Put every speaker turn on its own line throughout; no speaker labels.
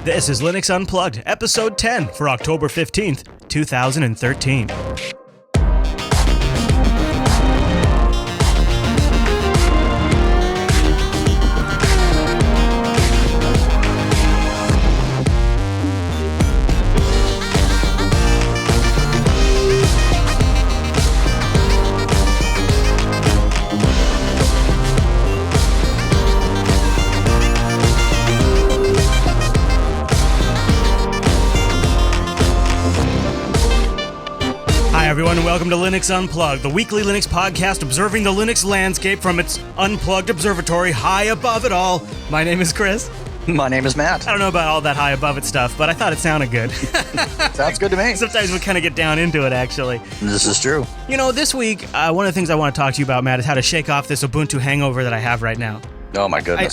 This is Linux Unplugged, episode 10 for October 15th, 2013. Everyone, and welcome to Linux Unplugged, the weekly Linux podcast observing the Linux landscape from its unplugged observatory high above it all. My name is Chris.
My name is Matt.
I don't know about all that high above it stuff, but I thought it sounded good.
Sounds good to me.
Sometimes we kind of get down into it, actually.
This is true.
You know, this week, one of the things I want to talk to you about, Matt, is how to shake off this Ubuntu hangover that I have right now.
Oh, my goodness.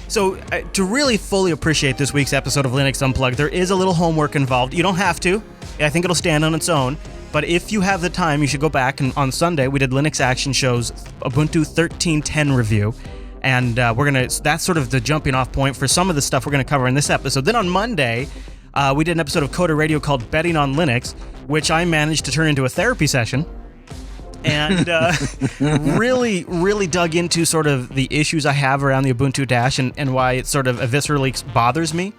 So to really fully appreciate this week's episode of Linux Unplugged, there is a little homework involved. You don't have to. I think it'll stand on its own. But if you have the time, you should go back, and on Sunday we did Linux Action Show's Ubuntu 13.10 review, and that's sort of the jumping off point for some of the stuff we're going to cover in this episode. Then on Monday, we did an episode of Coder Radio called Betting on Linux, which I managed to turn into a therapy session, and really dug into sort of the issues I have around the Ubuntu Dash and why it sort of viscerally bothers me.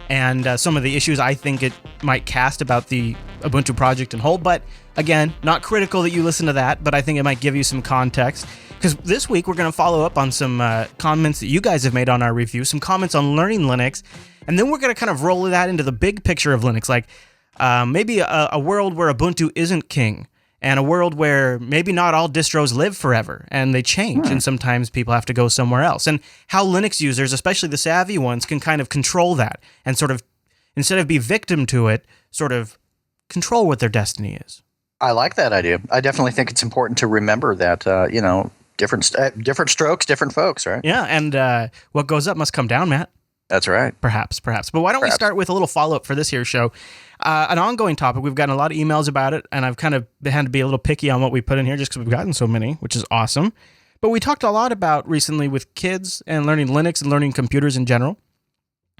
And some of the issues I think it might cast about the Ubuntu project in whole. But again, not critical that you listen to that, but I think it might give you some context. Because this week we're going to follow up on some comments that you guys have made on our review, some comments on learning Linux, and then we're going to kind of roll that into the big picture of Linux, like maybe a world where Ubuntu isn't king, and a world where maybe not all distros live forever, and they change, and sometimes people have to go somewhere else. And how Linux users, especially the savvy ones, can kind of control that, and sort of, instead of be victim to it, sort of control what their destiny is.
I like that idea. I definitely think it's important to remember that, different strokes, different folks, right?
Yeah, and what goes up must come down, Matt.
That's right.
Perhaps. But why don't we start with a little follow-up for this here show? An ongoing topic. We've gotten a lot of emails about it, and I've kind of had to be a little picky on what we put in here just because we've gotten so many, which is awesome. But we talked a lot about recently with kids and learning Linux and learning computers in general.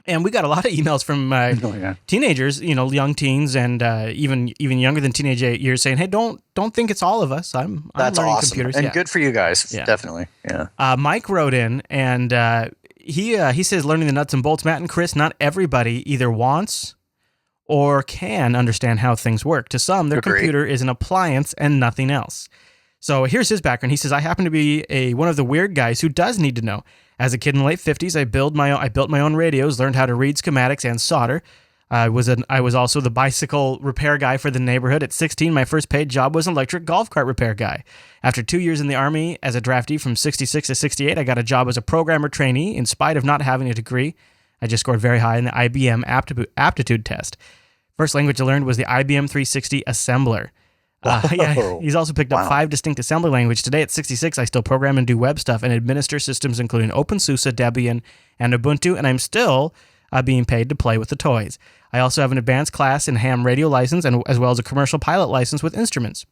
And we got a lot of emails from teenagers, young teens, and even younger than teenage years, saying, "Hey, don't think it's all of us. I'm
That's
learning
awesome.
computers."
And good for you guys. Yeah. Definitely. Yeah.
Mike wrote in, and he says, learning the nuts and bolts, Matt and Chris, not everybody either wants or can understand how things work. To some, their computer is an appliance and nothing else. So here's his background. He says, I happen to be one of the weird guys who does need to know. As a kid in the late 50s, I built my own radios, learned how to read schematics and solder. I was also the bicycle repair guy for the neighborhood. At 16, my first paid job was an electric golf cart repair guy. After 2 years in the Army as a draftee from 66 to 68, I got a job as a programmer trainee in spite of not having a degree. I just scored very high in the IBM aptitude test. First language I learned was the IBM 360 assembler. He's also picked up 5 distinct assembly languages. Today at 66, I still program and do web stuff and administer systems including OpenSUSE, Debian, and Ubuntu, and I'm still being paid to play with the toys. I also have an advanced class in ham radio license and as well as a commercial pilot license with instruments.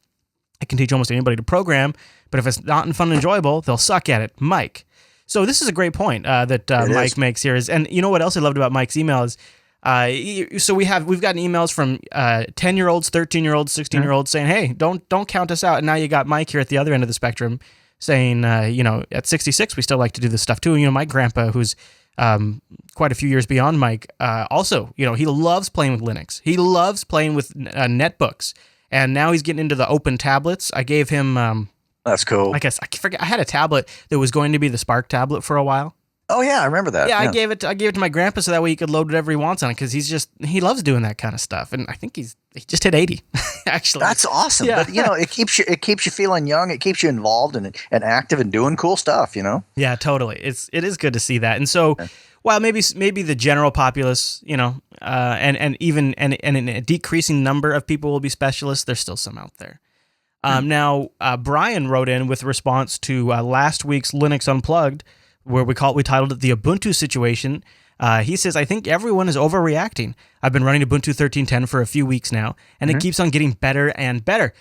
I can teach almost anybody to program, but if it's not fun and enjoyable, they'll suck at it. Mike. So this is a great point that Mike makes here. And you know what else I loved about Mike's email is, so we've gotten emails from 10-year-olds, 13-year-olds, 16-year-olds saying, hey, don't count us out. And now you got Mike here at the other end of the spectrum saying, at 66, we still like to do this stuff too. And, my grandpa, who's quite a few years beyond Mike, also, he loves playing with Linux. He loves playing with netbooks. And now he's getting into the open tablets. I gave him...
That's cool.
I guess, I forget, I had a tablet that was going to be the Spark tablet for a while.
Oh, yeah, I remember that.
Yeah, I gave it to my grandpa so that way he could load whatever he wants on it because he loves doing that kind of stuff. And I think he just hit 80, actually.
That's awesome. Yeah. But, it keeps you feeling young. It keeps you involved and active and doing cool stuff,
Yeah, totally. It is good to see that. And so, while maybe the general populace, and even a decreasing number of people will be specialists, there's still some out there. Now, Brian wrote in with a response to last week's Linux Unplugged, where we titled it The Ubuntu Situation. He says, I think everyone is overreacting. I've been running Ubuntu 13.10 for a few weeks now, and it keeps on getting better and better.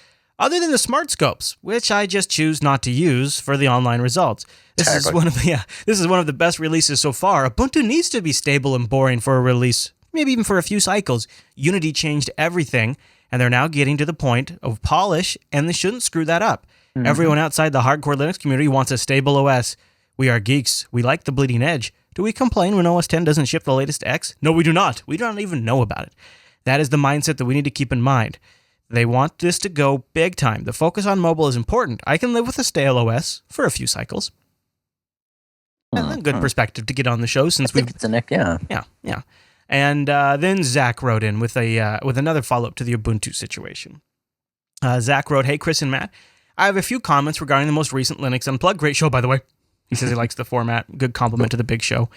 other than the smart scopes, which I just choose not to use for the online results. This is one of the best releases so far. Ubuntu needs to be stable and boring for a release, maybe even for a few cycles. Unity changed everything, and they're now getting to the point of polish, and they shouldn't screw that up. Mm-hmm. Everyone outside the hardcore Linux community wants a stable OS. We are geeks. We like the bleeding edge. Do we complain when OS X doesn't ship the latest X? No, we do not. We don't even know about it. That is the mindset that we need to keep in mind. They want this to go big time. The focus on mobile is important. I can live with a stale OS for a few cycles. A good perspective to get on the show since we've...
It's a neck, yeah.
Yeah. And then Zach wrote in with another follow-up to the Ubuntu situation. Zach wrote, "Hey, Chris and Matt, I have a few comments regarding the most recent Linux Unplugged. Great show, by the way." He says he likes the format. Good compliment to the big show.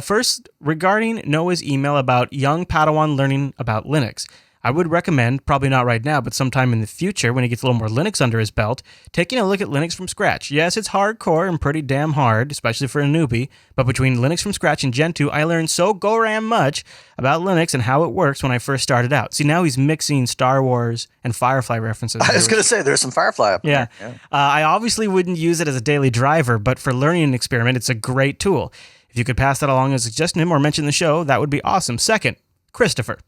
First, regarding Noah's email about young Padawan learning about Linux. I would recommend, probably not right now, but sometime in the future when he gets a little more Linux under his belt, taking a look at Linux from scratch. Yes, it's hardcore and pretty damn hard, especially for a newbie, but between Linux from scratch and Gentoo, I learned so goddamn much about Linux and how it works when I first started out. See, now he's mixing Star Wars and Firefly references.
I was going to say, there's some Firefly up there.
Yeah. I obviously wouldn't use it as a daily driver, but for learning an experiment, it's a great tool. If you could pass that along as a suggestion to him or mention the show, that would be awesome. Second, Christopher.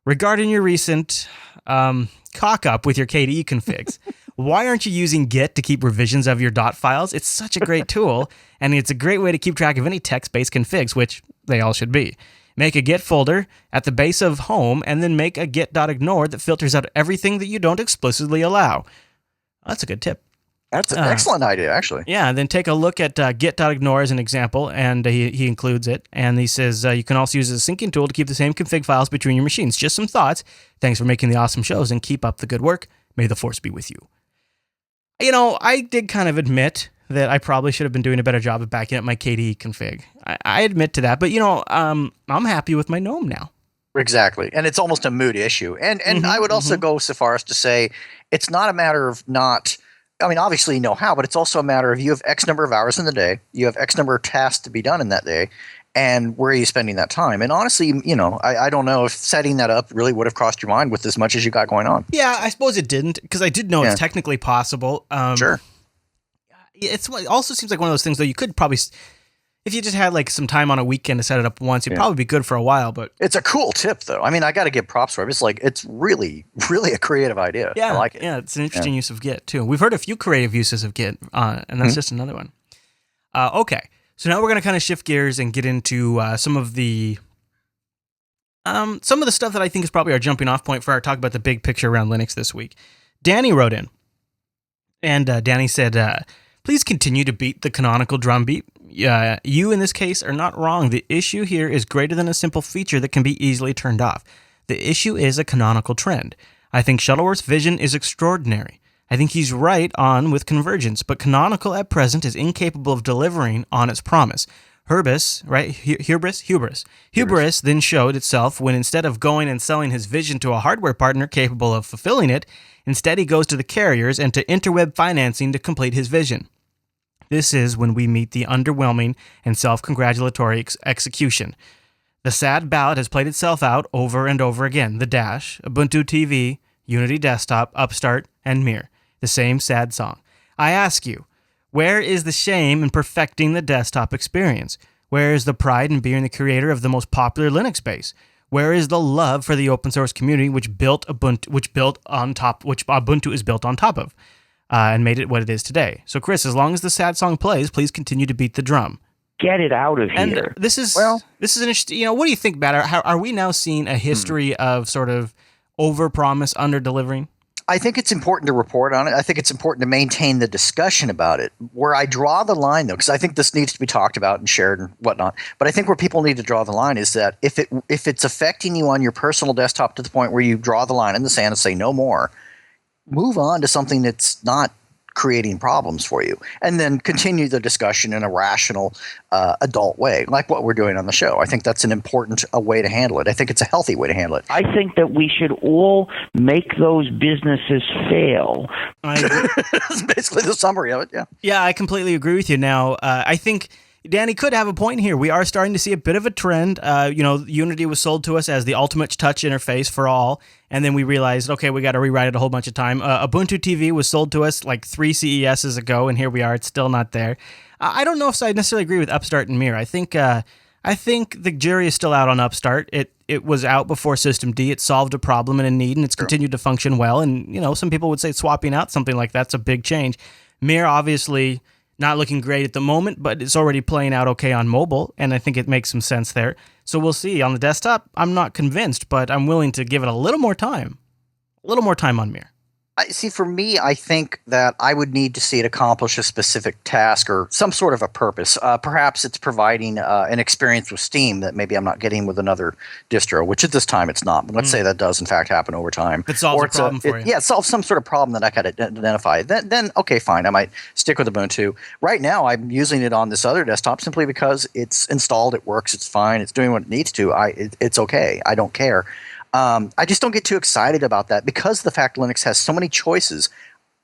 Regarding your recent cock-up with your KDE configs, why aren't you using Git to keep revisions of your .dot files? It's such a great tool, and it's a great way to keep track of any text-based configs, which they all should be. Make a Git folder at the base of home, and then make a git.ignore that filters out everything that you don't explicitly allow. That's a good tip.
That's an excellent idea, actually.
Yeah, and then take a look at git.ignore as an example, and he includes it. And he says you can also use it as a syncing tool to keep the same config files between your machines. Just some thoughts. Thanks for making the awesome shows, and keep up the good work. May the force be with you. You know, I did kind of admit that I probably should have been doing a better job of backing up my KDE config. I admit to that, but, you know, I'm happy with my GNOME now.
Exactly, and it's almost a mood issue. And I would also go so far as to say it's not a matter of not... I mean, obviously you know how, but it's also a matter of you have X number of hours in the day, you have X number of tasks to be done in that day, and where are you spending that time? And honestly, you know, I don't know if setting that up really would have crossed your mind with as much as you got going on.
Yeah, I suppose it didn't, because I did know it's technically possible.
Sure.
It also seems like one of those things, though, you could probably... If you just had like some time on a weekend to set it up once, you'd probably be good for a while. But
it's a cool tip, though. I mean, I got to give props for it. It's really, really a creative idea.
Yeah,
I like it.
Yeah, it's an interesting use of Git too. We've heard a few creative uses of Git, and that's just another one. Okay, so now we're going to kind of shift gears and get into some of the stuff that I think is probably our jumping off point for our talk about the big picture around Linux this week. Danny wrote in, and Danny said, "Please continue to beat the canonical drum beat. You, in this case, are not wrong. The issue here is greater than a simple feature that can be easily turned off. The issue is a canonical trend. I think Shuttleworth's vision is extraordinary. I think he's right on with convergence, but canonical at present is incapable of delivering on its promise. Hubris then showed itself when instead of going and selling his vision to a hardware partner capable of fulfilling it, instead he goes to the carriers and to interweb financing to complete his vision. This is when we meet the underwhelming and self-congratulatory execution. The sad ballad has played itself out over and over again. The Dash, Ubuntu TV, Unity Desktop, Upstart, and Mir. The same sad song. I ask you, where is the shame in perfecting the desktop experience? Where is the pride in being the creator of the most popular Linux base? Where is the love for the open source community which Ubuntu is built on top of? And made it what it is today. So, Chris, as long as the sad song plays, please continue to beat the drum.
Get it out of here.
And this is an interesting. What do you think, Matt? Are we now seeing a history of sort of over-promise, under-delivering?
I think it's important to report on it. I think it's important to maintain the discussion about it. Where I draw the line, though, because I think this needs to be talked about and shared and whatnot, but I think where people need to draw the line is that if it's affecting you on your personal desktop to the point where you draw the line in the sand and say no more, move on to something that's not creating problems for you, and then continue the discussion in a rational, adult way, like what we're doing on the show. I think that's an important way to handle it. I think it's a healthy way to handle it.
I think that we should all make those businesses fail.
That's basically the summary of it, yeah.
Yeah, I completely agree with you. Now, I think Danny could have a point here. We are starting to see a bit of a trend. Unity was sold to us as the ultimate touch interface for all, and then we realized, okay, we got to rewrite it a whole bunch of time. Ubuntu TV was sold to us like 3 CESs ago, and here we are. It's still not there. I don't know if I necessarily agree with Upstart and Mir. I think the jury is still out on Upstart. It was out before System D. It solved a problem and a need, and it's continued to function well. And some people would say swapping out something like that's a big change. Mir obviously not looking great at the moment, but it's already playing out okay on mobile, and I think it makes some sense there. So we'll see. On the desktop, I'm not convinced, but I'm willing to give it a little more time. A little more time on Mir.
See, for me, I think that I would need to see it accomplish a specific task or some sort of a purpose. Perhaps it's providing an experience with Steam that maybe I'm not getting with another distro, which at this time it's not. But let's say that does, in fact, happen over time.
It solves a problem for you.
Yeah, it solves some sort of problem that I could identify. Then, okay, fine, I might stick with Ubuntu. Right now, I'm using it on this other desktop simply because it's installed, it works, it's fine, it's doing what it needs to. It's okay. I don't care. I just don't get too excited about that because the fact Linux has so many choices.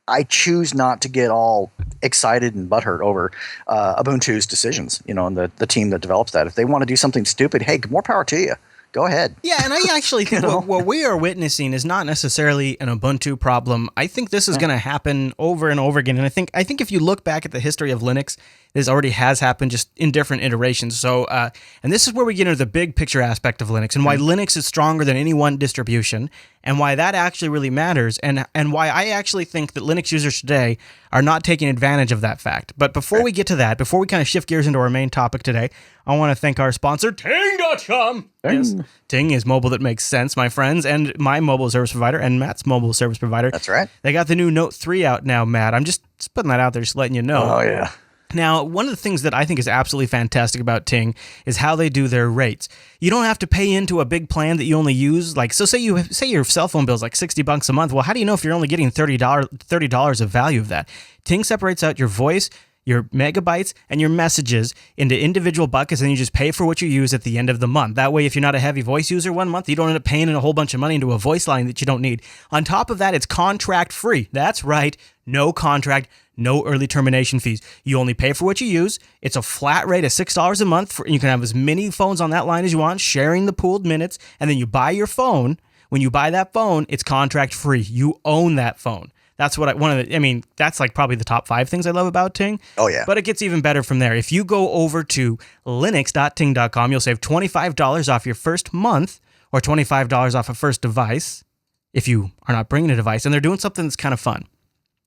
I choose not to get all excited and butthurt over Ubuntu's decisions, and the team that develops that. If they want to do something stupid, hey, more power to you. Go ahead.
Yeah, and I actually think what we are witnessing is not necessarily an Ubuntu problem. I think this is going to happen over and over again. And I think if you look back at the history of Linux, this already has happened just in different iterations. So, and this is where we get into the big picture aspect of Linux and why Linux is stronger than any one distribution and why that actually really matters and why I actually think that Linux users today are not taking advantage of that fact. But before we get to that, before we kind of shift gears into our main topic today, I want to thank our sponsor, Ting.com. Yes, Ting is mobile that makes sense, my friends, and my mobile service provider and Matt's mobile service provider.
That's right.
They got the new Note 3 out now, Matt. I'm just putting that out there, just letting you know.
Oh, yeah.
Now, one of the things that I think is absolutely fantastic about Ting is how they do their rates. You don't have to pay into a big plan that you only use. Like, so say your cell phone bill is like $60 a month. Well, how do you know if you're only getting $30 of value of that? Ting separates out your voice, your megabytes, and your messages into individual buckets, and you just pay for what you use at the end of the month. That way, if you're not a heavy voice user one month, you don't end up paying in a whole bunch of money into a voice line that you don't need. On top of that, it's contract free. That's right. No contract, no early termination fees. You only pay for what you use. It's a flat rate of $6 a month. You can have as many phones on that line as you want, sharing the pooled minutes, and then you buy your phone. When you buy that phone, it's contract free. You own that phone. That's what that's like probably the top 5 things I love about Ting.
Oh, yeah.
But it gets even better from there. If you go over to linux.ting.com, you'll save $25 off your first month or $25 off a first device if you are not bringing a device. And they're doing something that's kind of fun.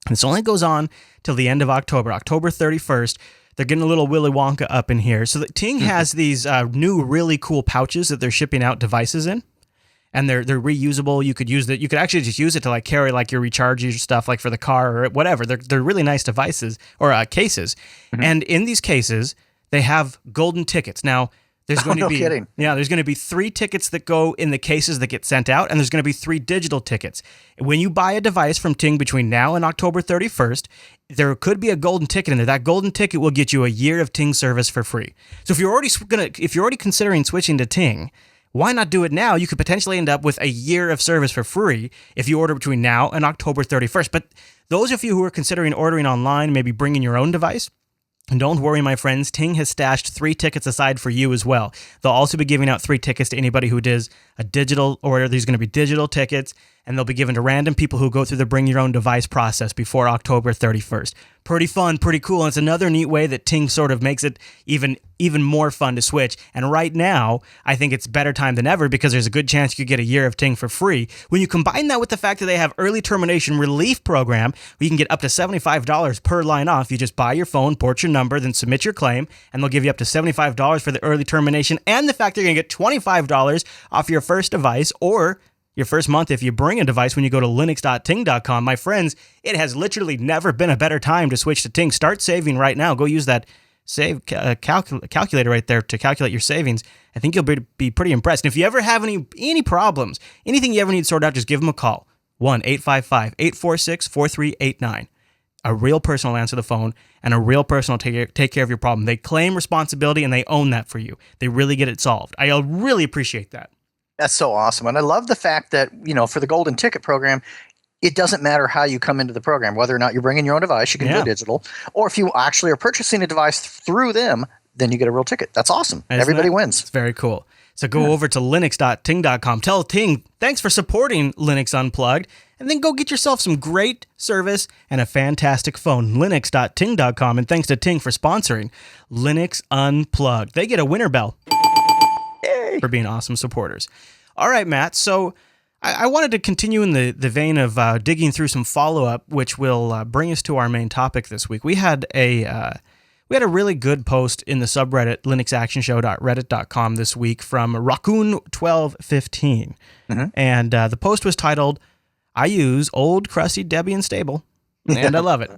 And this only goes on till the end of October 31st. They're getting a little Willy Wonka up in here. So that Ting has these new really cool pouches that they're shipping out devices in. And they're reusable. You could use that. You could actually just use it to like carry like your recharge stuff, like for the car or whatever. They're really nice devices or cases. Mm-hmm. And in these cases, they have golden tickets. Now there's going to be there's going to be 3 tickets that go in the cases that get sent out, and there's going to be 3 digital tickets. When you buy a device from Ting between now and October 31st, there could be a golden ticket in there. That golden ticket will get you a year of Ting service for free. So if you're already considering switching to Ting, why not do it now? You could potentially end up with a year of service for free if you order between now and October 31st. But those of you who are considering ordering online, maybe bringing your own device, and don't worry, my friends, Ting has stashed 3 tickets aside for you as well. They'll also be giving out 3 tickets to anybody who does a digital order. These are going to be digital tickets, and they'll be given to random people who go through the bring your own device process before October 31st. Pretty fun, pretty cool, and it's another neat way that Ting sort of makes it even more fun to switch. And right now, I think it's better time than ever because there's a good chance you could get a year of Ting for free. When you combine that with the fact that they have early termination relief program, where you can get up to $75 per line off. You just buy your phone, port your number, then submit your claim, and they'll give you up to $75 for the early termination, and the fact that you're going to get $25 off your first device or your first month if you bring a device when you go to linux.ting.com. My friends, it has literally never been a better time to switch to Ting. Start saving right now. Go use that save calculator right there to calculate your savings. I think you'll be pretty impressed. And if you ever have any problems, anything you ever need sorted out, just give them a call. 1-855-846-4389. A real person will answer the phone, and a real person will take care of your problem. They claim responsibility, and they own that for you. They really get it solved. I really appreciate that.
That's so awesome. And I love the fact that, for the golden ticket program, it doesn't matter how you come into the program, whether or not you're bringing your own device, you can go digital, or if you actually are purchasing a device through them, then you get a real ticket. That's awesome. Everybody wins.
It's very cool. So go over to linux.ting.com. Tell Ting thanks for supporting Linux Unplugged, and then go get yourself some great service and a fantastic phone. Linux.ting.com, and thanks to Ting for sponsoring Linux Unplugged. They get a winner bell. Yay. For being awesome supporters. All right, Matt. So I wanted to continue in the vein of digging through some follow-up, which will bring us to our main topic this week. We had a really good post in the subreddit linuxactionshow.reddit.com this week from Raccoon1215. And the post was titled, I use old crusty Debian stable, and I love it.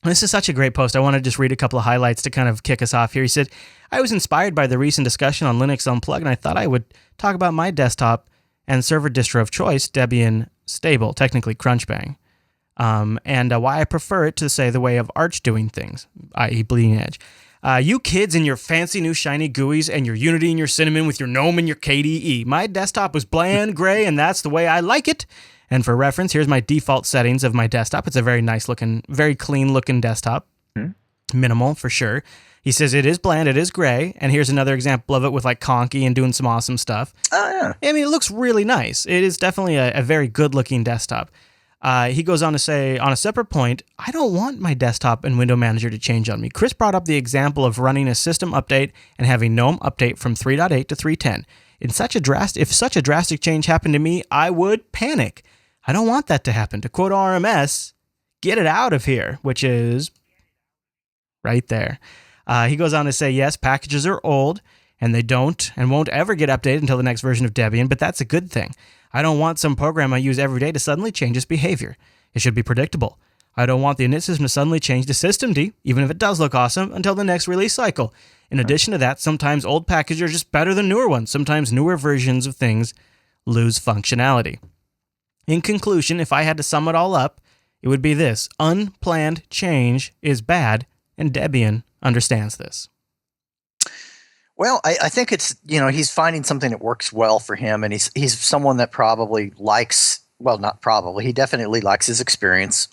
This is such a great post. I want to just read a couple of highlights to kind of kick us off here. He said, I was inspired by the recent discussion on Linux Unplugged, and I thought I would talk about my desktop and server distro of choice, Debian stable, technically Crunchbang. And why I prefer it to, say, the way of Arch doing things, i.e. Bleeding Edge. You kids and your fancy new shiny GUIs and your Unity and your Cinnamon with your GNOME and your KDE. My desktop was bland, gray, and that's the way I like it. And for reference, here's my default settings of my desktop. It's a very nice looking, very clean looking desktop. Minimal, for sure. He says it is bland, it is gray, and here's another example of it with like Conky and doing some awesome stuff.
Oh, yeah.
I mean, it looks really nice. It is definitely a very good looking desktop. He goes on to say, on a separate point, I don't want my desktop and window manager to change on me. Chris brought up the example of running a system update and having GNOME update from 3.8 to 3.10. If such a drastic change happened to me, I would panic. I don't want that to happen. To quote RMS, get it out of here, which is right there. He goes on to say, yes, packages are old, and they don't and won't ever get updated until the next version of Debian, but that's a good thing. I don't want some program I use every day to suddenly change its behavior. It should be predictable. I don't want the init system to suddenly change to systemd, even if it does look awesome, until the next release cycle. In addition to that, sometimes old packages are just better than newer ones. Sometimes newer versions of things lose functionality. In conclusion, if I had to sum it all up, it would be this. Unplanned change is bad, and Debian understands this.
Well, I think it's, he's finding something that works well for him, and he's someone that probably likes, well, not probably, he definitely likes his experience,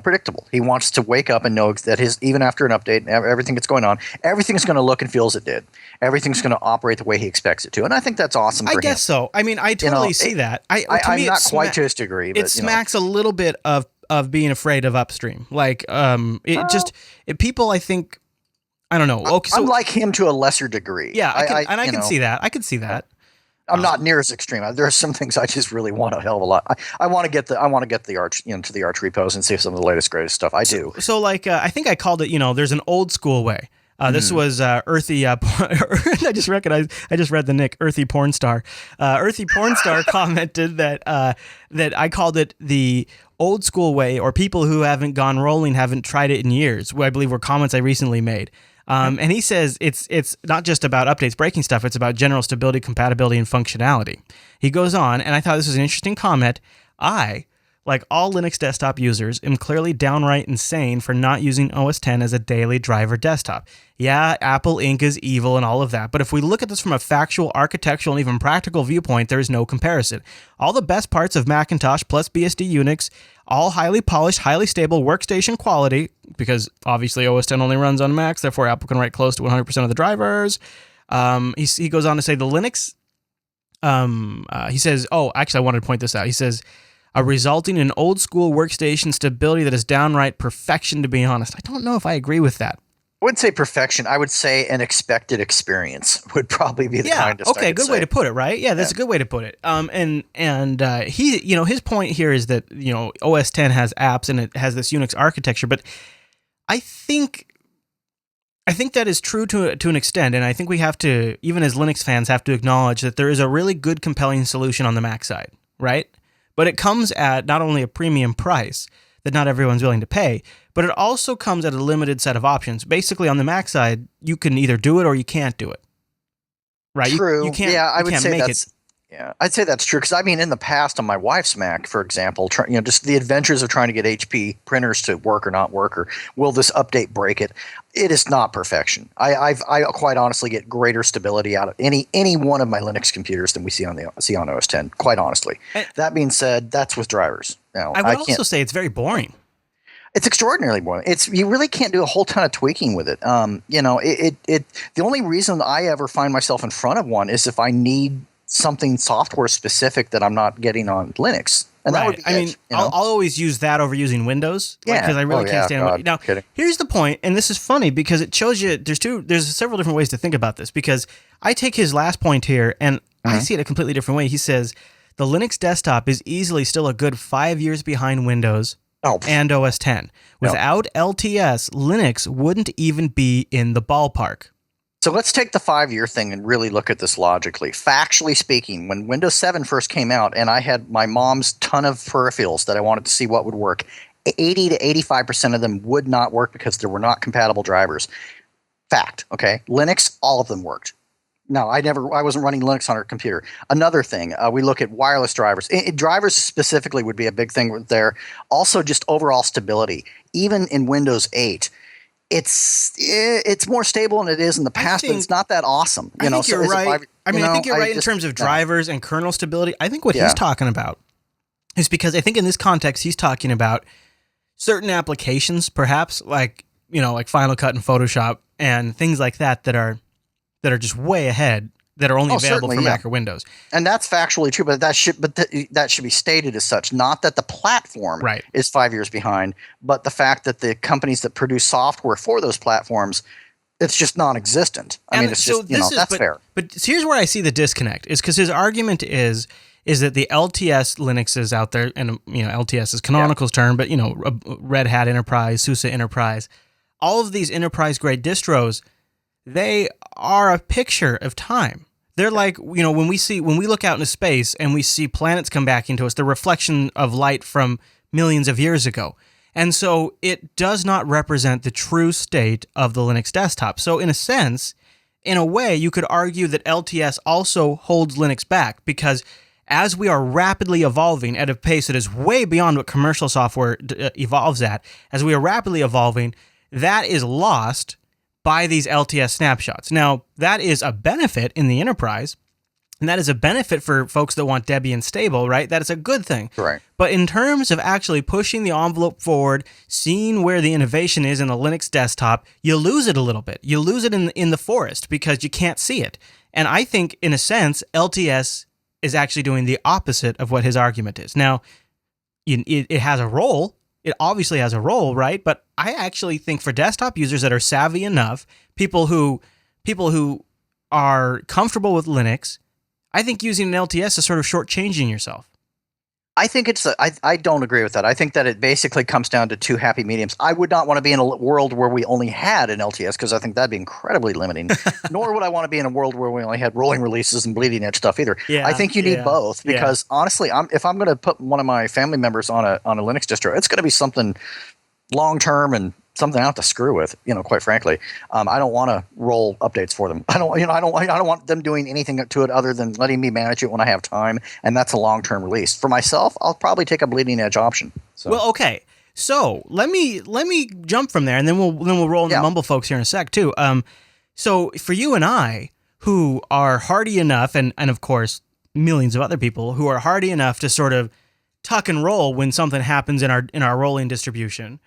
predictable. He wants to wake up and know that even after an update and everything that's going on, everything's going to look and feel as it did. Everything's going to operate the way he expects it to, and I think that's awesome for him.
I guess so. I mean, I totally see that.
I'm not quite to his degree, but
it smacks a little bit of being afraid of upstream. Like, people, I think, I don't know. Okay, so,
I'm like him to a lesser degree.
Yeah, I can see that. I can see that.
I'm not near as extreme. There are some things I just really want a hell of a lot. I want to get the Arch to the Arch repos and see some of the latest greatest stuff. I do.
So like I think I called it. There's an old school way. This was Earthy. I just read the nick Earthy Pornstar. Earthy Pornstar commented that I called it the old school way, or people who haven't gone rolling haven't tried it in years. I believe were comments I recently made. And he says it's not just about updates breaking stuff, it's about general stability, compatibility, and functionality. He goes on, and I thought this was an interesting comment. I, like all Linux desktop users, am clearly downright insane for not using OS X as a daily driver desktop. Yeah, Apple Inc. is evil and all of that, but if we look at this from a factual, architectural, and even practical viewpoint, there is no comparison. All the best parts of Macintosh plus BSD Unix, all highly polished, highly stable workstation quality, because obviously OS X only runs on Macs, therefore Apple can write close to 100% of the drivers. He goes on to say the Linux, he says, actually I wanted to point this out. He says, resulting in old school workstation stability that is downright perfection, to be honest. I don't know if I agree with that.
I wouldn't say perfection. I would say an expected experience would probably be the kindest.
Okay, good way to put it, right? Yeah, that's a good way to put it. And he, his point here is that OS X has apps and it has this Unix architecture, but I think that is true to an extent, and I think we have to, even as Linux fans, have to acknowledge that there is a really good, compelling solution on the Mac side, right? But it comes at not only a premium price that not everyone's willing to pay, but it also comes at a limited set of options. Basically, on the Mac side, you can either do it or you can't do it. Right?
True.
You can't.
Yeah, I would say
that's.
Yeah, I'd say that's true because I mean, in the past on my wife's Mac, for example, just the adventures of trying to get HP printers to work or not work, or will this update break it? It is not perfection. I quite honestly get greater stability out of any one of my Linux computers than we see on OS X. Quite honestly. That being said, that's with drivers. Now,
I would also say it's very boring.
It's extraordinarily boring. You really can't do a whole ton of tweaking with it. The only reason I ever find myself in front of one is if I need something software specific that I'm not getting on Linux. And that would be
I'll always use that over using Windows.
Yeah.
Because I really can't stand
God,
Now,
kidding.
here's the point, and this is funny because it shows you there's several different ways to think about this, because I take his last point here and I see it a completely different way. He says the Linux desktop is easily still a good 5 years behind Windows and OS X. Without LTS, Linux wouldn't even be in the ballpark.
So let's take the 5-year thing and really look at this logically. Factually speaking, when Windows 7 first came out and I had my mom's ton of peripherals that I wanted to see what would work, 80 to 85% of them would not work because there were not compatible drivers. Fact, okay? Linux, all of them worked. No, I wasn't running Linux on our computer. Another thing, we look at wireless drivers. Drivers specifically would be a big thing there. Also, just overall stability. Even in Windows 8, it's more stable than it is in the past, but it's not that awesome.
I think you're right. I think you're right in terms of drivers and kernel stability. I think what he's talking about is because I think in this context he's talking about certain applications, perhaps like Final Cut and Photoshop and things like that that are just way ahead, that are only available for Mac or Windows.
And that's factually true, but that should be stated as such. Not that the platform is 5 years behind, but the fact that the companies that produce software for those platforms, it's just non-existent. It's that's fair.
But here's where I see the disconnect, is because his argument is that the LTS Linux is out there, and LTS is Canonical's term, but Red Hat Enterprise, SUSE Enterprise, all of these enterprise-grade distros, they are a picture of time. They're like, when we look out into space and we see planets come back into us, the reflection of light from millions of years ago. And so it does not represent the true state of the Linux desktop. So in a sense, in a way, you could argue that LTS also holds Linux back, because as we are rapidly evolving at a pace that is way beyond what commercial software evolves at, as we are rapidly evolving, that is lost by these LTS snapshots. Now, that is a benefit in the enterprise, and that is a benefit for folks that want Debian stable, right? That is a good thing.
Right.
But in terms of actually pushing the envelope forward, seeing where the innovation is in the Linux desktop, you lose it a little bit. You lose it in the forest because you can't see it. And I think, in a sense, LTS is actually doing the opposite of what his argument is. Now, it has a role. It obviously has a role, right? But I actually think for desktop users that are savvy enough, people who are comfortable with Linux, I think using an LTS is sort of shortchanging yourself.
I think I don't agree with that. I think that it basically comes down to two happy mediums. I would not want to be in a world where we only had an LTS, because I think that'd be incredibly limiting. Nor would I want to be in a world where we only had rolling releases and bleeding edge stuff either.
Yeah,
I think you need both, because honestly, if I'm going to put one of my family members on a Linux distro, it's going to be something long term and something I have to screw with, quite frankly. I don't want to roll updates for them. I don't want them doing anything to it other than letting me manage it when I have time, and that's a long-term release. For myself, I'll probably take a bleeding edge option. So.
Well, okay. So let me jump from there, and then we'll roll into Mumble folks here in a sec too. So for you and I, who are hardy enough, and of course millions of other people who are hardy enough to sort of tuck and roll when something happens in our rolling distribution,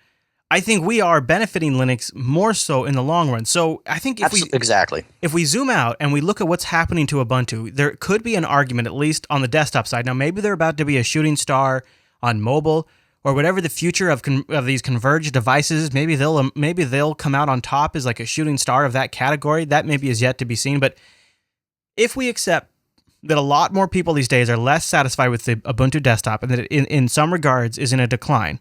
I think we are benefiting Linux more so in the long run. So I think if we zoom out and we look at what's happening to Ubuntu, there could be an argument, at least on the desktop side. Now, maybe they're about to be a shooting star on mobile, or whatever the future of these converged devices. Maybe they'll come out on top as like a shooting star of that category. That maybe is yet to be seen. But if we accept that a lot more people these days are less satisfied with the Ubuntu desktop, and that it, in some regards is in a decline.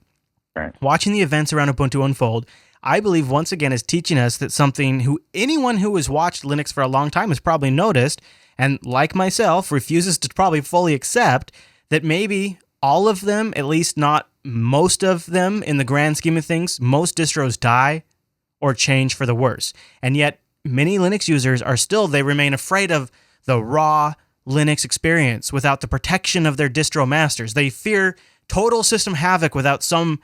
Right.
Watching the events around Ubuntu unfold, I believe once again is teaching us that anyone who has watched Linux for a long time has probably noticed, and like myself, refuses to probably fully accept, that maybe all of them, at least not most of them in the grand scheme of things, most distros die or change for the worse. And yet many Linux users they remain afraid of the raw Linux experience without the protection of their distro masters. They fear total system havoc without some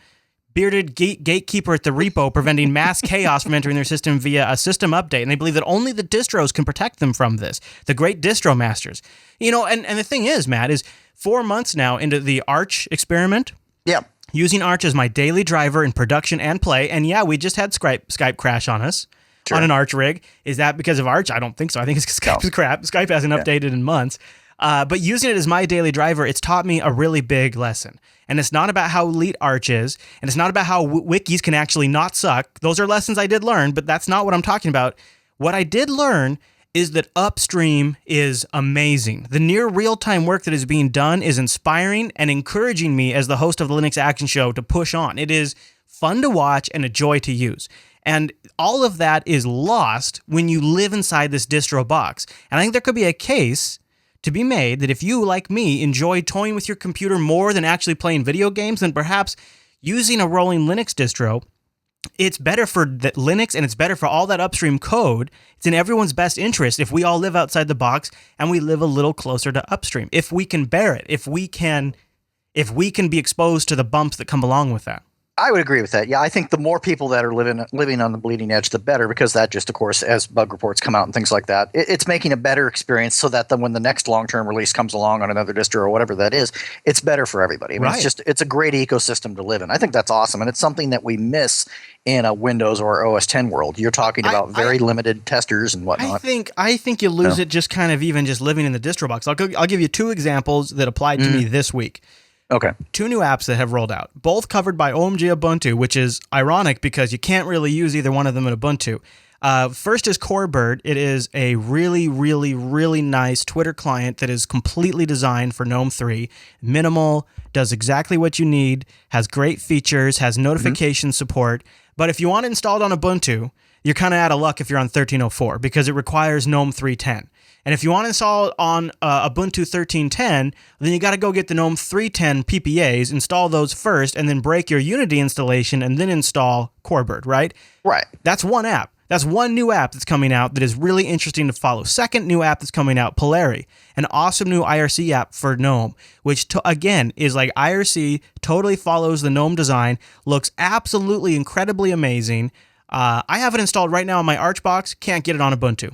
bearded gatekeeper at the repo preventing mass chaos from entering their system via a system update. And they believe that only the distros can protect them from this, the great distro masters. And the thing is, Matt, is 4 months now into the Arch experiment.
Yeah.
using Arch as my daily driver in production and play. And yeah, we just had Skype crash on us on an Arch rig. Is that because of Arch? I don't think so. I think it's because Skype's crap. Skype hasn't updated in months. But using it as my daily driver, it's taught me a really big lesson. And it's not about how elite Arch is, and it's not about how wikis can actually not suck. Those are lessons I did learn, but that's not what I'm talking about. What I did learn is that upstream is amazing. The near real-time work that is being done is inspiring and encouraging me as the host of the Linux Action Show to push on. It is fun to watch and a joy to use. And all of that is lost when you live inside this distro box. And I think there could be a case to be made that if you, like me, enjoy toying with your computer more than actually playing video games, then perhaps using a rolling Linux distro, it's better for the Linux and it's better for all that upstream code. It's in everyone's best interest if we all live outside the box and we live a little closer to upstream. If we can bear it, if we can be exposed to the bumps that come along with that.
I would agree with that. Yeah, I think the more people that are living on the bleeding edge, the better, because that just, of course, as bug reports come out and things like that, it's making a better experience so that then when the next long-term release comes along on another distro or whatever that is, it's better for everybody. I mean, it's a great ecosystem to live in. I think that's awesome, and it's something that we miss in a Windows or OS X world. You're talking about very limited testers and whatnot.
I think you lose it just kind of even just living in the distro box. I'll give you two examples that applied to me this week.
Okay.
2 new apps that have rolled out, both covered by OMG Ubuntu, which is ironic because you can't really use either one of them in Ubuntu. First is Corebird. It is a really, really, really nice Twitter client that is completely designed for GNOME 3. Minimal, does exactly what you need, has great features, has notification support. But if you want it installed on Ubuntu, you're kind of out of luck if you're on 13.04 because it requires GNOME 3.10. And if you want to install it on Ubuntu 13.10, then you got to go get the GNOME 3.10 PPAs, install those first, and then break your Unity installation and then install Corebird, right?
Right.
That's one app. That's one new app that's coming out that is really interesting to follow. Second new app that's coming out, Polari, an awesome new IRC app for GNOME, which, again, is like IRC, totally follows the GNOME design, looks absolutely incredibly amazing. I have it installed right now on my Arch box, can't get it on Ubuntu.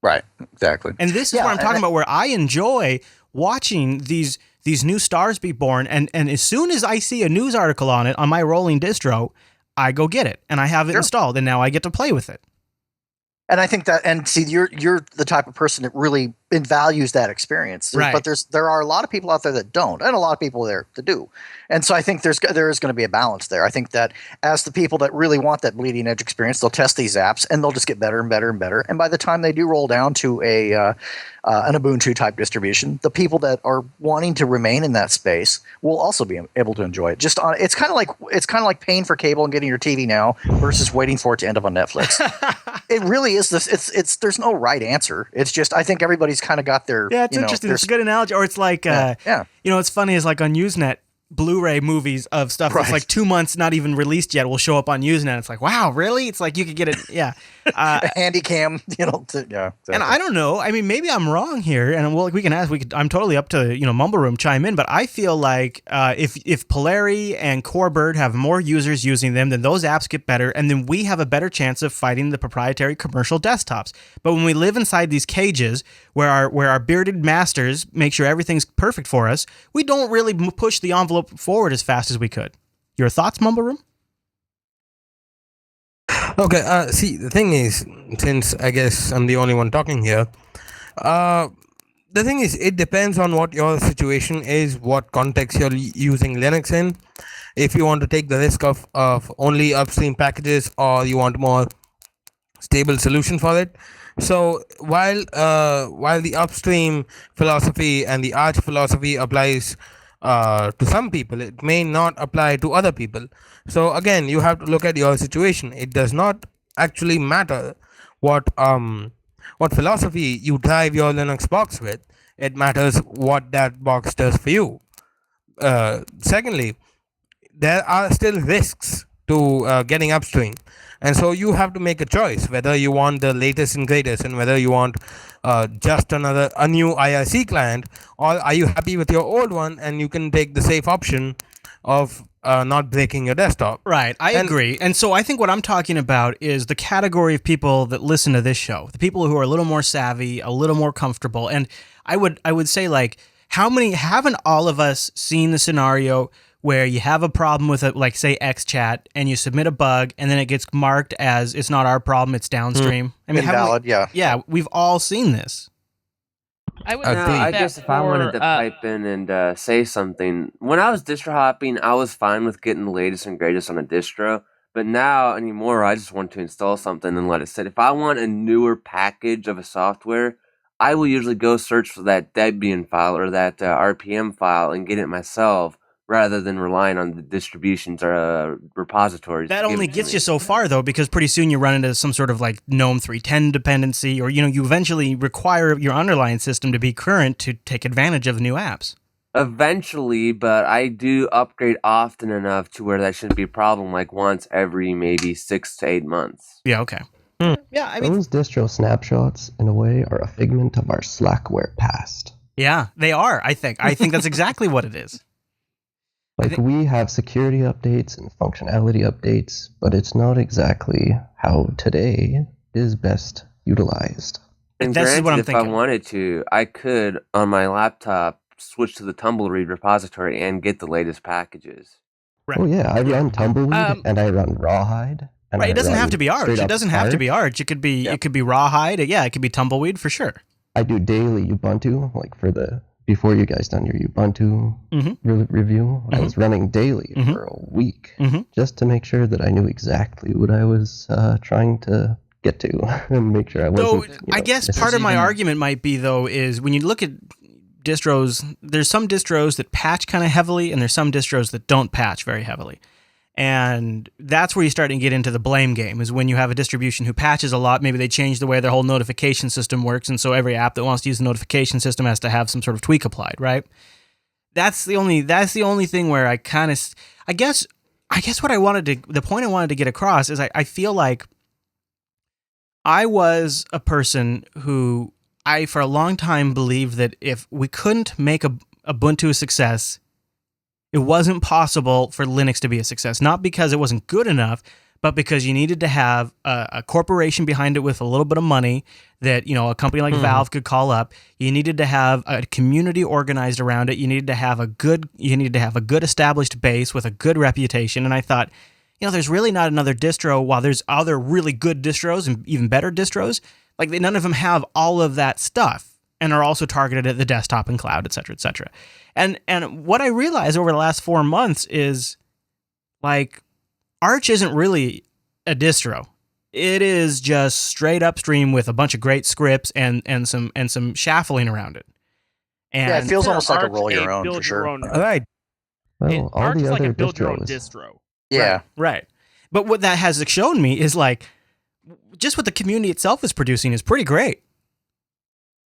Right, exactly.
And this is what I'm talking about, where I enjoy watching these new stars be born, and as soon as I see a news article on it on my rolling distro, I go get it, and I have it installed, and now I get to play with it.
And I think that, and see, you're the type of person that really values that experience.
Right.
But there are a lot of people out there that don't, and a lot of people there that do. And so I think there is going to be a balance there. I think that as the people that really want that bleeding edge experience, they'll test these apps and they'll just get better and better and better. And by the time they do roll down to an Ubuntu type distribution, the people that are wanting to remain in that space will also be able to enjoy it. It's kind of like paying for cable and getting your TV now versus waiting for it to end up on Netflix. It really is this. There's no right answer. It's just I think everybody's kind of got their.
Yeah, it's interesting. It's a good analogy. Or it's like, it's funny. It's like on Usenet, Blu-ray movies of stuff that's like 2 months not even released yet will show up on Usenet. It's like, wow, really? It's like you could get it. Yeah.
A handy cam, Exactly.
And I don't know. I mean, maybe I'm wrong here, and we can ask. I'm totally up to Mumble Room chime in, but I feel like if Polari and Corebird have more users using them, then those apps get better, and then we have a better chance of fighting the proprietary commercial desktops. But when we live inside these cages where our bearded masters make sure everything's perfect for us, we don't really push the envelope forward as fast as we could. Your thoughts, Mumble Room?
Okay, see, the thing is, since I guess I'm the only one talking here, the thing is, it depends on what your situation is, what context you're using Linux in. If you want to take the risk of only upstream packages, or you want more stable solution for it. So while the upstream philosophy and the Arch philosophy applies to some people, it may not apply to other people. So again, you have to look at your situation. It does not actually matter what philosophy you drive your Linux box with. It matters what that box does for you. Secondly, there are still risks to getting upstream, and so you have to make a choice whether you want the latest and greatest, and whether you want just a new IRC client, or are you happy with your old one and you can take the safe option of not breaking your desktop.
Right, I agree. And so I think what I'm talking about is the category of people that listen to this show, the people who are a little more savvy, a little more comfortable. And I would say, like, haven't all of us seen the scenario where you have a problem with like say XChat and you submit a bug and then it gets marked as it's not our problem, it's downstream. I mean,
invalid.
Yeah, we've all seen this.
I would
I
guess
If I wanted to pipe in and say something, when I was distro hopping, I was fine with getting the latest and greatest on a distro. But now anymore, I just want to install something and let it sit. If I want a newer package of a software, I will usually go search for that Debian file or that RPM file and get it myself, rather than relying on the distributions or repositories.
That only gets you so far, though, because pretty soon you run into some sort of like GNOME 3.10 dependency, or you eventually require your underlying system to be current to take advantage of the new apps.
Eventually, but I do upgrade often enough to where that shouldn't be a problem, like once every maybe 6 to 8 months.
Yeah, okay. Yeah, I mean,
Those distro snapshots, in a way, are a figment of our Slackware past.
yeah, they are, I think. I think that's exactly what it is.
Like, we have security updates and functionality updates, but it's not exactly how today is best utilized.
And
This is
granted,
what I'm
if
thinking.
I wanted to, I could, on my laptop, switch to the Tumbleweed repository and get the latest packages.
Right.
Oh yeah, I run Tumbleweed and I run Rawhide. And
Right,
I
it doesn't
run
have to be Arch.
straight
It
up
doesn't have to be
Arch.
Arch. It could be it could be Rawhide. Yeah, it could be Tumbleweed for sure.
I do daily Ubuntu, like before you guys done your Ubuntu review. I was running daily for a week just to make sure that I knew exactly what I was trying to get to and make sure I wasn't.
So I guess part of my argument might be, though, is when you look at distros, there's some distros that patch kind of heavily and there's some distros that don't patch very heavily. And that's where you start to get into the blame game, is when you have a distribution who patches a lot. Maybe they change the way their whole notification system works, and so every app that wants to use the notification system has to have some sort of tweak applied, right? That's the only thing where I kind of, I guess what the point I wanted to get across is I feel like I was a person who I for a long time believed that if we couldn't make Ubuntu a success, it wasn't possible for Linux to be a success. Not because it wasn't good enough, but because you needed to have a corporation behind it with a little bit of money that, a company like Valve could call up. You needed to have a community organized around it. You needed to have a good established base with a good reputation. And I thought, there's really not another distro, while there's other really good distros and even better distros, like none of them have all of that stuff and are also targeted at the desktop and cloud, et cetera, et cetera. And what I realized over the last 4 months is, like, Arch isn't really a distro. It is just straight upstream with a bunch of great scripts and some shuffling around it. And
Yeah, it feels almost like a
Arch,
roll your own,
build
for sure.
Right.
Well, all
Arch
the
is like
other
a build your own
distros.
distro.
Yeah.
Right. But what that has shown me is, like, just what the community itself is producing is pretty great.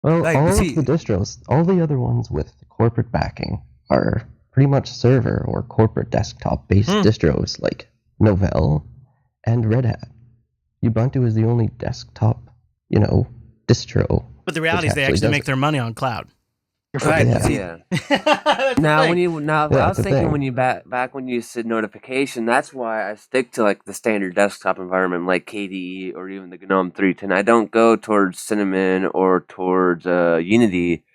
Well,
Like,
all
see-
of the distros, all the other ones with corporate backing are pretty much server or corporate desktop-based distros like Novell and Red Hat. Ubuntu is the only desktop, distro.
But the reality is they
actually
actually
does
make
it.
their money on cloud.
Right.
Yeah.
Yeah.
That's the
Now,
thing.
I
that's
was
the
thinking
thing.
when you back when you said notification, that's why I stick to like the standard desktop environment like KDE or even the GNOME 3.10. I don't go towards Cinnamon or towards Unity,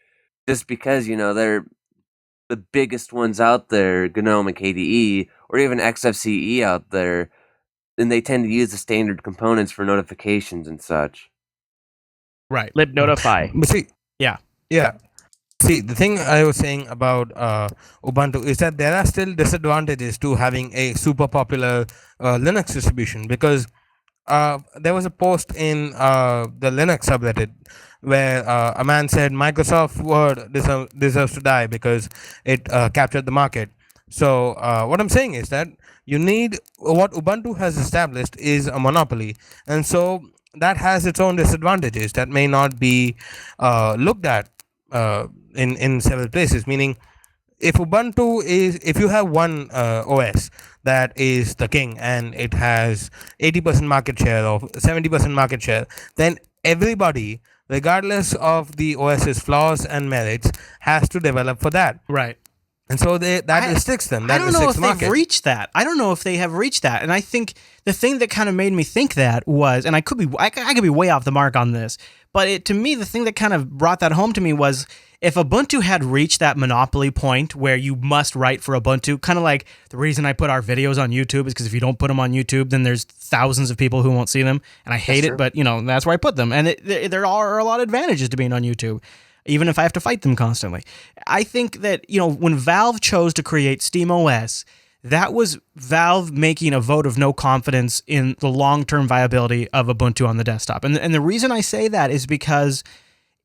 just because they're the biggest ones out there, GNOME and KDE, or even XFCE out there, and they tend to use the standard components for notifications and such.
Right.
libnotify.
But see,
Yeah.
See, the thing I was saying about Ubuntu is that there are still disadvantages to having a super popular Linux distribution, because there was a post in the Linux subreddit where a man said Microsoft Word deserves to die because it captured the market. So what I'm saying is that what Ubuntu has established is a monopoly, and so that has its own disadvantages that may not be looked at in several places. Meaning, if you have one OS that is the king and it has 80% market share or 70% market share, then everybody, regardless of the OS's flaws and merits, has to develop for that.
Right.
And so that restricts them. That
I don't know if
restricts the market.
they've reached that. I don't know if they have reached that. And I think the thing that kind of made me think that was, and I could be way off the mark on this, but to me, the thing that kind of brought that home to me was if Ubuntu had reached that monopoly point where you must write for Ubuntu, kind of like the reason I put our videos on YouTube is because if you don't put them on YouTube, then there's thousands of people who won't see them. And I hate it, but that's where I put them. And there are a lot of advantages to being on YouTube, even if I have to fight them constantly. I think that, when Valve chose to create SteamOS, that was Valve making a vote of no confidence in the long-term viability of Ubuntu on the desktop. And the reason I say that is because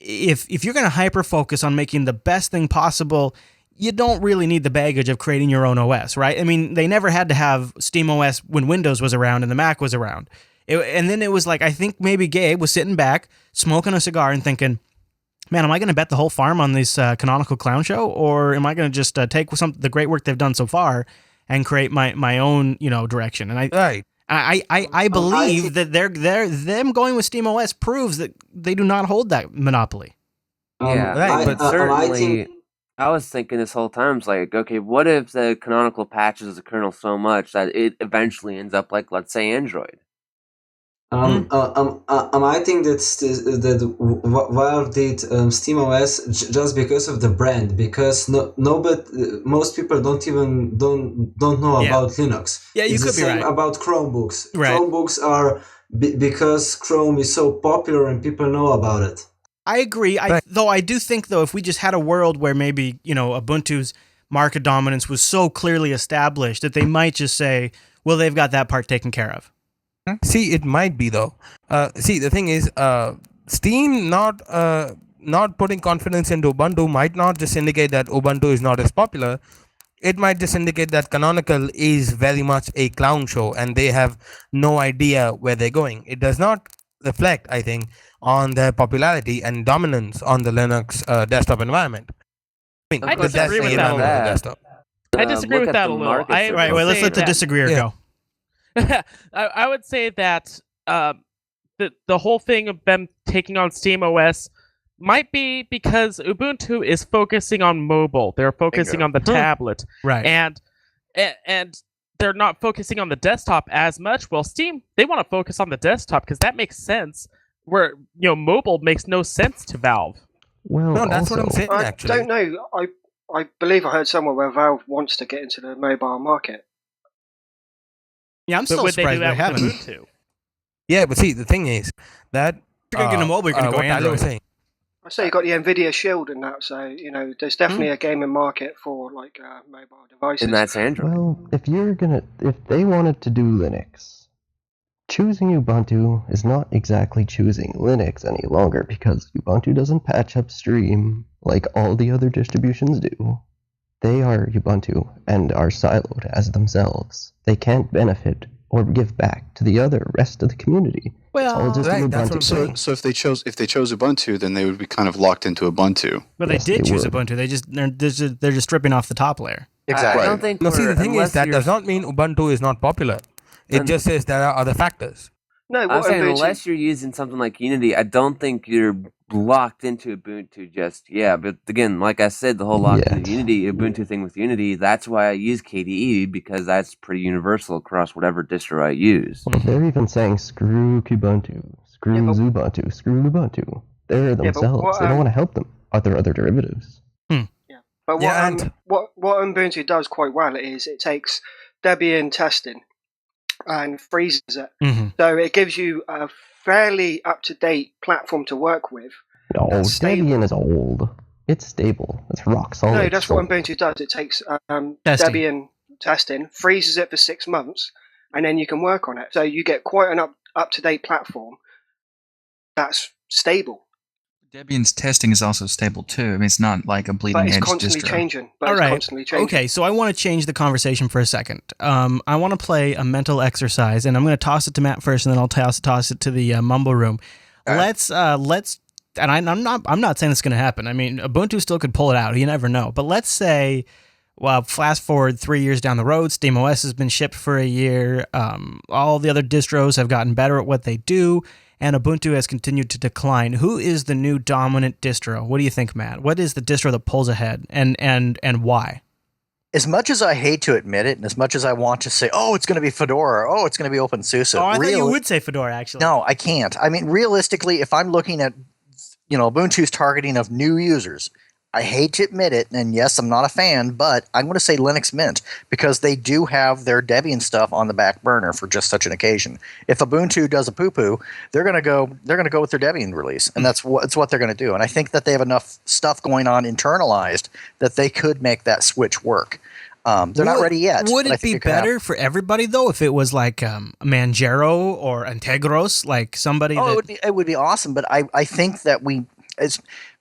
if you're going to hyper-focus on making the best thing possible, you don't really need the baggage of creating your own OS, right? I mean, they never had to have SteamOS when Windows was around and the Mac was around. And then it was like, I think maybe Gabe was sitting back, smoking a cigar and thinking, man, am I going to bet the whole farm on this Canonical Clown Show? Or am I going to just take the great work they've done so far and create my own, direction? And I believe that them going with SteamOS proves that they do not hold that monopoly.
But certainly, I was thinking this whole time, it's like, okay, what if the Canonical patches the kernel so much that it eventually ends up like, let's say, Android?
I think that Valve did SteamOS just because of the brand, because most people don't know about Linux.
Yeah, you could be right
about Chromebooks.
Right.
Chromebooks are because Chrome is so popular and people know about it.
I agree. Though I do think if we just had a world where maybe Ubuntu's market dominance was so clearly established that they might just say, well, they've got that part taken care of.
See, it might be though. The thing is, Steam not putting confidence into Ubuntu might not just indicate that Ubuntu is not as popular. It might just indicate that Canonical is very much a clown show and they have no idea where they're going. It does not reflect, I think, on their popularity and dominance on the Linux desktop environment.
I disagree with that a little. I disagree with that a little.
Right, well, let's let the disagreeer go.
I would say that the whole thing of them taking on SteamOS might be because Ubuntu is focusing on mobile. They're focusing on the tablet,
right?
And they're not focusing on the desktop as much. Well, Steam, they want to focus on the desktop because that makes sense. Where mobile makes no sense to Valve.
Well,
no, that's what I'm saying.
I
actually,
don't know. I believe I heard somewhere where Valve wants to get into the mobile market.
Yeah, I'm still surprised they haven't.
Ubuntu?
Yeah, but see, the thing is that
you're going to get a mobile, you're going to go Android.
I say you got the Nvidia Shield and that, so there's definitely a gaming market for mobile devices.
And that's Android.
Well, if they wanted to do Linux, choosing Ubuntu is not exactly choosing Linux any longer because Ubuntu doesn't patch upstream like all the other distributions do. They are Ubuntu and are siloed as themselves. They can't benefit or give back to the rest of the community.
Well,
that's what I'm
saying. So if they chose Ubuntu, then they would be kind of locked into Ubuntu.
But yes, they did choose Ubuntu. They're just stripping off the top layer.
Exactly.
I don't think.
No, see, the thing is that does not mean Ubuntu is not popular. It just says there are other factors.
No,
I'm saying unless you're using something like Unity, I don't think you're locked into Ubuntu just But again, like I said, the whole locked into Unity Ubuntu thing with Unity, that's why I use KDE because that's pretty universal across whatever distro I use.
Well, they're even saying screw Kubuntu, screw Ubuntu, screw Ubuntu. They're themselves. They don't want to help them. Are there other derivatives?
Yeah, but what Ubuntu does quite well is it takes Debian testing and freezes it.
Mm-hmm.
So it gives you a fairly up-to-date platform to work with.
No, Debian is old. It's stable. It's rock solid.
No, that's what Ubuntu does. It takes Debian testing, freezes it for 6 months, and then you can work on it. So you get quite an up-to-date platform that's stable.
Debian's testing is also stable too. I mean, it's not like a bleeding edge distro.
But it's constantly changing.
Okay, so I want to change the conversation for a second. I want to play a mental exercise, and I'm going to toss it to Matt first, and then I'll toss it to the Mumble Room. Let's. And I'm not saying it's going to happen. I mean, Ubuntu still could pull it out. You never know. But let's say, well, fast forward 3 years down the road, SteamOS has been shipped for a year. All the other distros have gotten better at what they do, and Ubuntu has continued to decline. Who is the new dominant distro? What do you think, Matt? What is the distro that pulls ahead, and why?
As much as I hate to admit it, and as much as I want to say, oh, it's going to be Fedora, oh, it's going to be OpenSUSE.
Oh, I thought you would say Fedora, actually.
No, I can't. I mean, realistically, if I'm looking at Ubuntu's targeting of new users, I hate to admit it, and yes, I'm not a fan, but I'm going to say Linux Mint because they do have their Debian stuff on the back burner for just such an occasion. If Ubuntu does a poo-poo, they're going to go with their Debian release, and that's what they're going to do. And I think that they have enough stuff going on internalized that they could make that switch work. They're not ready yet.
Would it be better for everybody though if it was like Manjaro or Integros, like somebody?
It would be awesome, but I think that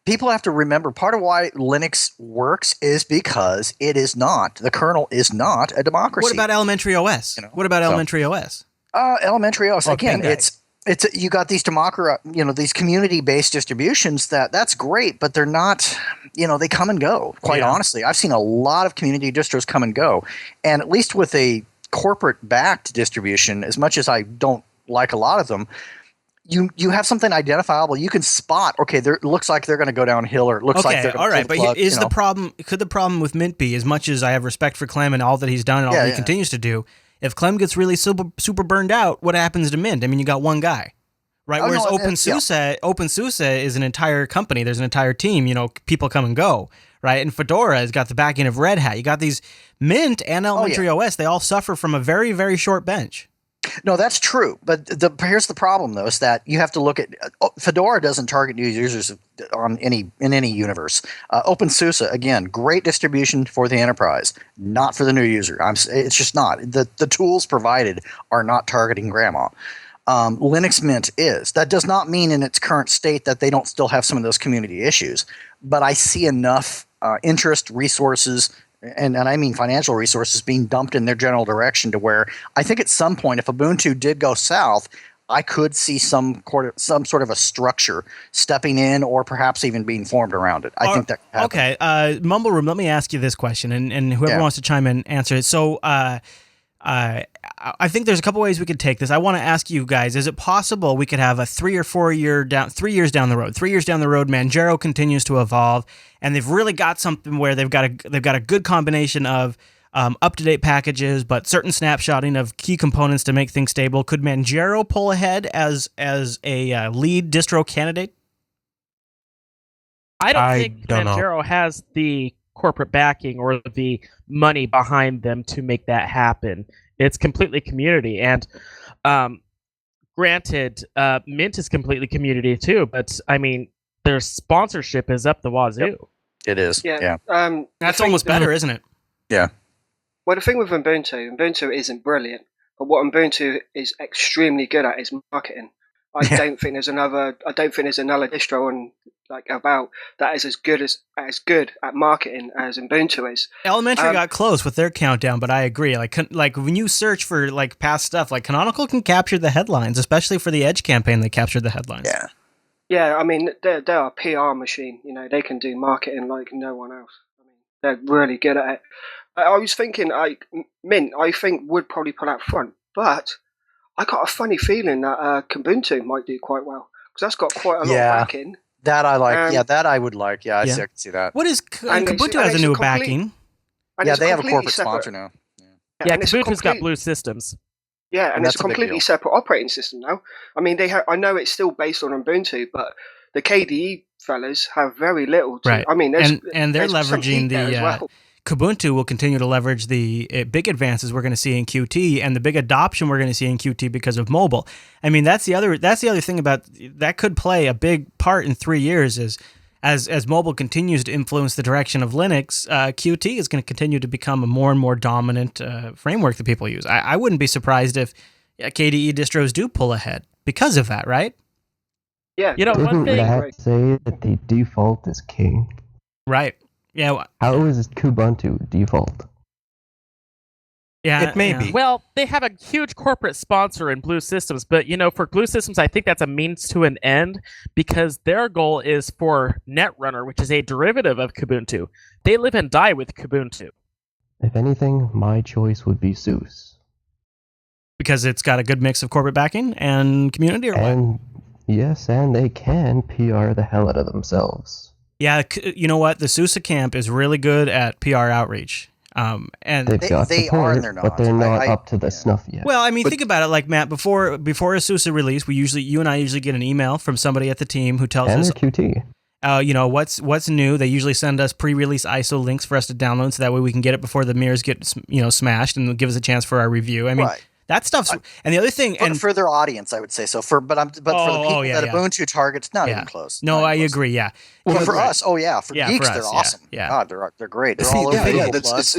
people have to remember part of why Linux works is because the kernel is not a democracy.
What about elementary OS? Elementary OS?
Elementary OS again. It's you got these these community-based distributions that's great, but they're not. They come and go. Quite honestly, I've seen a lot of community distros come and go, and at least with a corporate-backed distribution, as much as I don't like a lot of them. You have something identifiable. You can spot. Okay, it looks like they're going to go downhill, or it looks like they're going to
all right. But is the problem? Could the problem with Mint be, as much as I have respect for Clem and all that he's done and all that he continues to do, if Clem gets really super burned out, what happens to Mint? I mean, you got one guy, right? Whereas OpenSUSE is an entire company. There's an entire team. People come and go, right? And Fedora has got the back end of Red Hat. You got these Mint and elementary OS. They all suffer from a very, very short bench.
No, that's true. But here's the problem, though, is that you have to look at Fedora doesn't target new users in any universe. OpenSUSE, again, great distribution for the enterprise, not for the new user. It's just not. The tools provided are not targeting grandma. Linux Mint is. That does not mean in its current state that they don't still have some of those community issues. But I see enough interest, resources, and I mean financial resources being dumped in their general direction to where I think at some point, if Ubuntu did go south, I could see some sort of a structure stepping in, or perhaps even being formed around it. I think that could happen.
Okay, Mumble Room, let me ask you this question, and whoever wants to chime in, answer it. So I think there's a couple ways we could take this. I want to ask you guys, is it possible we could have a 3 or 4 year 3 years down the road, Manjaro continues to evolve, and they've really got something where they've got a good combination of up-to-date packages, but certain snapshotting of key components to make things stable. Could Manjaro pull ahead as a lead distro candidate?
I don't think Manjaro has the corporate backing or the money behind them to make that happen. It's completely community, and granted, Mint is completely community too, but I mean, their sponsorship is up the wazoo.
Yep. It is.
Yeah.
That's almost better, isn't it?
Yeah.
Well, the thing with Ubuntu isn't brilliant, but what Ubuntu is extremely good at is marketing. I don't think there's another distro on about that is as good at marketing as Ubuntu is.
Elementary got close with their countdown, but I agree. Like when you search for past stuff, Canonical can capture the headlines, especially for the Edge campaign. They captured the headlines.
Yeah.
Yeah, I mean they're a PR machine. They can do marketing like no one else. I mean they're really good at it. I was thinking Mint, I think would probably pull out front, but I got a funny feeling that Kubuntu might do quite well because that's got quite a lot of backing.
That I like. That I would like. I can see that.
What is Kubuntu has a new backing?
Yeah, they have a corporate sponsor now.
Yeah, Kubuntu's got Blue Systems.
Yeah, and it's a completely separate operating system now. I mean, I know it's still based on Ubuntu, but the KDE fellas have very little.
Right.
I mean,
and they're leveraging the. Kubuntu will continue to leverage the big advances we're going to see in Qt and the big adoption we're going to see in Qt because of mobile. I mean, that's the other thing about that could play a big part in 3 years is as mobile continues to influence the direction of Linux, Qt is going to continue to become a more and more dominant framework that people use. I wouldn't be surprised if KDE distros do pull ahead because of that, right?
Yeah.
One thing. That say that the default is king?
Right. Yeah.
How is Kubuntu default?
Yeah,
it may be.
Well, they have a huge corporate sponsor in Blue Systems, but for Blue Systems, I think that's a means to an end because their goal is for Netrunner, which is a derivative of Kubuntu. They live and die with Kubuntu.
If anything, my choice would be SUSE.
Because it's got a good mix of corporate backing and community, or what?
Yes, and they can PR the hell out of themselves.
Yeah, you know what? The SUSE camp is really good at PR outreach. And
they've got
they
support,
are and they're not.
But they're not up to the snuff yet.
Well, I mean, think about it. Like, Matt, before a SUSE release, you and I usually get an email from somebody at the team who tells us...
And QT.
what's new. They usually send us pre-release ISO links for us to download, so that way we can get it before the mirrors get smashed, and give us a chance for our review. I mean, that stuff's and the other thing,
for their audience, I would say so. For the people that Ubuntu targets, not even close.
No, I agree. Yeah.
Well, for us, for geeks, they're awesome.
Yeah.
God, they're great. They're all over Google Plus.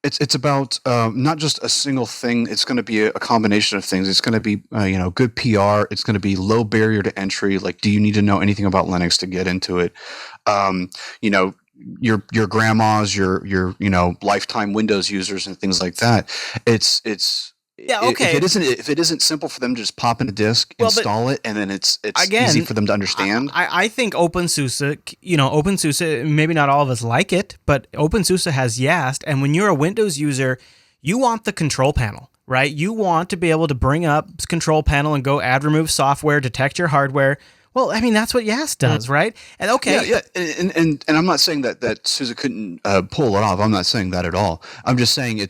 It's about not just a single thing. It's going to be a combination of things. It's going to be good PR. It's going to be low barrier to entry. Like, do you need to know anything about Linux to get into it? Your grandmas, your lifetime Windows users and things like that. If it isn't simple for them to just pop in a disk, install it, and then it's easy for them to understand.
I think OpenSUSE, maybe not all of us like it, but OpenSUSE has YAST, and when you're a Windows user, you want the control panel, right? You want to be able to bring up control panel and go add remove software, detect your hardware. Well, I mean, that's what YAST does, right? And
and I'm not saying that SUSE couldn't pull it off. I'm not saying that at all. I'm just saying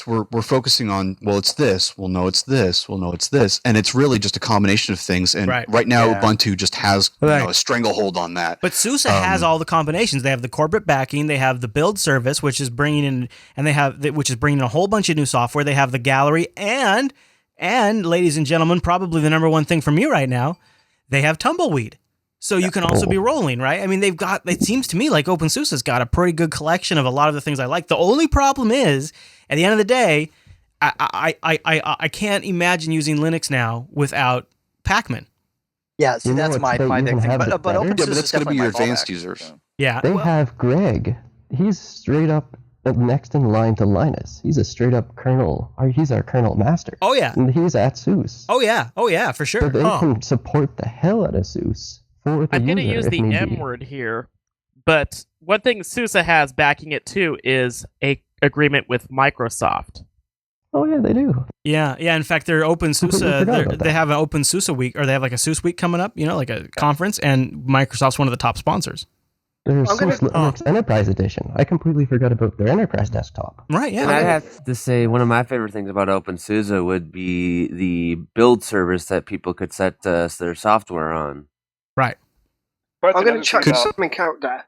we're focusing on, well, it's this. Well, no, it's this. Well, no, it's this. And it's really just a combination of things. And right now, Ubuntu just has a stranglehold on that.
But SUSE has all the combinations. They have the corporate backing. They have the build service, which is bringing in, which is bringing a whole bunch of new software. They have the gallery, and ladies and gentlemen, probably the number one thing for me right now, they have Tumbleweed. So you can also be rolling, right? I mean, it seems to me like OpenSUSE has got a pretty good collection of a lot of the things I like. The only problem is, at the end of the day, I can't imagine using Linux now without Pacman.
Yeah, see, that's my big thing. But OpenSUSE
that's going to be your advanced users. So.
Yeah.
They have Greg. He's straight up next in line to Linus. He's a straight up kernel. He's our kernel master.
Oh yeah.
And he's at SUSE.
Oh yeah, for sure.
So they can support the hell out of SUSE for the
I'm going to
user
use the M word here, but one thing SUSE has backing it too is a agreement with Microsoft.
Oh yeah, they do.
Yeah. In fact, they're OpenSUSE. They have an OpenSUSE week, or they have like a SUSE week coming up. Like a conference, and Microsoft's one of the top sponsors.
There's SUSE Linux Enterprise Edition. I completely forgot about their enterprise desktop.
Right, yeah.
And I have to say, one of my favorite things about OpenSUSE would be the build service that people could set their software on.
Right.
I'm going to check something out there.